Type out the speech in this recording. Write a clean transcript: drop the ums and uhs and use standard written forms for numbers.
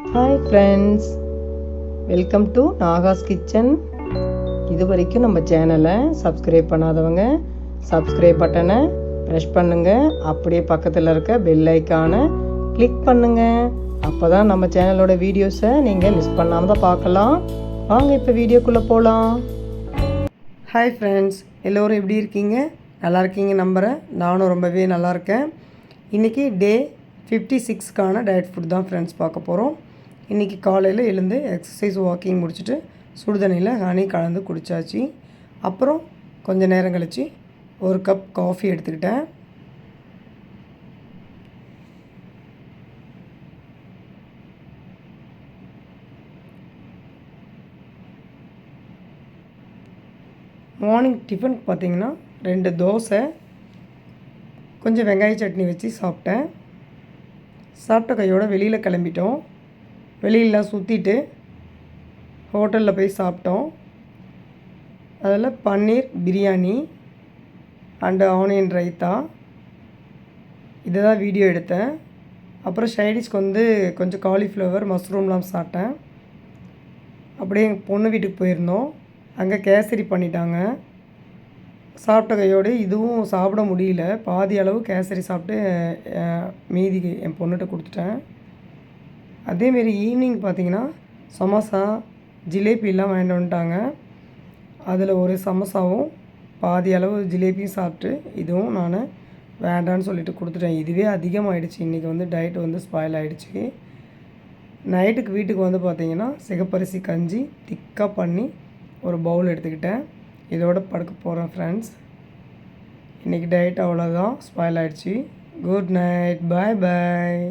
Hi friends, welcome to Nahash kitchen. இது வரைக்கும் நம்ம சேனலை சப்ஸ்கிரைப் பண்ணாதவங்க சப்ஸ்கிரைப் பட்டனை ப்ரெஸ் பண்ணுங்கள். அப்படியே பக்கத்தில் இருக்க பெல் ஐக்கானை கிளிக் பண்ணுங்கள். அப்போ தான் நம்ம சேனலோட வீடியோஸை நீங்கள் மிஸ் பண்ணாமல் தான் பார்க்கலாம். வாங்க இப்போ வீடியோக்குள்ளே போகலாம். ஹாய் ஃப்ரெண்ட்ஸ், எல்லோரும் எப்படி இருக்கீங்க? நல்லா இருக்கீங்க நம்புகிறேன். நானும் ரொம்பவே நல்லா இருக்கேன். இன்றைக்கி டே 56க்கான டயட் ஃபுட் தான் ஃப்ரெண்ட்ஸ் பார்க்க போகிறோம். இன்றைக்கி காலையில் எழுந்து எக்ஸசைஸ் வாக்கிங் முடிச்சுட்டு சுடுதண்ணியில் ஹனி கலந்து குடித்தாச்சு. அப்புறம் கொஞ்சம் நேரம் கழித்து ஒரு கப் காஃபி எடுத்துக்கிட்டேன். மார்னிங் டிஃபனுக்கு பார்த்திங்கன்னா 2 தோசை, கொஞ்சம் வெங்காய சட்னி வச்சு சாப்பிட்டேன். சாப்பிட்ட கையோடு வெளியில் கிளம்பிட்டோம். வெளியிலாம் சுற்றிட்டு ஹோட்டலில் போய் சாப்பிட்டோம். அதில் பன்னீர் பிரியாணி அண்டு ஆனியன் ரைத்தா இதை தான் வீடியோ எடுத்தேன். அப்புறம் சைடிஷ்க்கு கொஞ்சம் காலிஃப்ளவர் மஷ்ரூம்லாம் சாப்பிட்டேன். அப்படியே எங்கள் பொண்ணு வீட்டுக்கு போயிருந்தோம். அங்கே கேசரி பண்ணிட்டாங்க. சாப்பிட்ட கையோடு இதுவும் சாப்பிட முடியல. பாதி அளவு கேசரி சாப்பிட்டு மீதி என் பொண்ணுகிட்ட கொடுத்துட்டேன். அதேமாரி ஈவினிங் பார்த்திங்கன்னா சமோசா ஜிலேபிலாம் வாங்கிட்டு வந்துட்டாங்க. அதில் ஒரு சமோசாவும் பாதி அளவு ஜிலேபியும் சாப்பிட்டு இதுவும் நான் வேண்டான்னு சொல்லிட்டு கொடுத்துட்டேன். இதுவே அதிகமாகிடுச்சு. இன்றைக்கி டயட் ஸ்பாயில் ஆகிடுச்சு. நைட்டுக்கு வீட்டுக்கு பார்த்திங்கன்னா சிகப்பரிசி கஞ்சி திக்காக பண்ணி ஒரு பவுல் எடுத்துக்கிட்டேன். இதோட படுக்க போகிறேன் ஃப்ரெண்ட்ஸ். இன்றைக்கி டயட் அவ்வளோதான், ஸ்பாயில் ஆகிடுச்சு. குட் நைட், பாய் பாய்.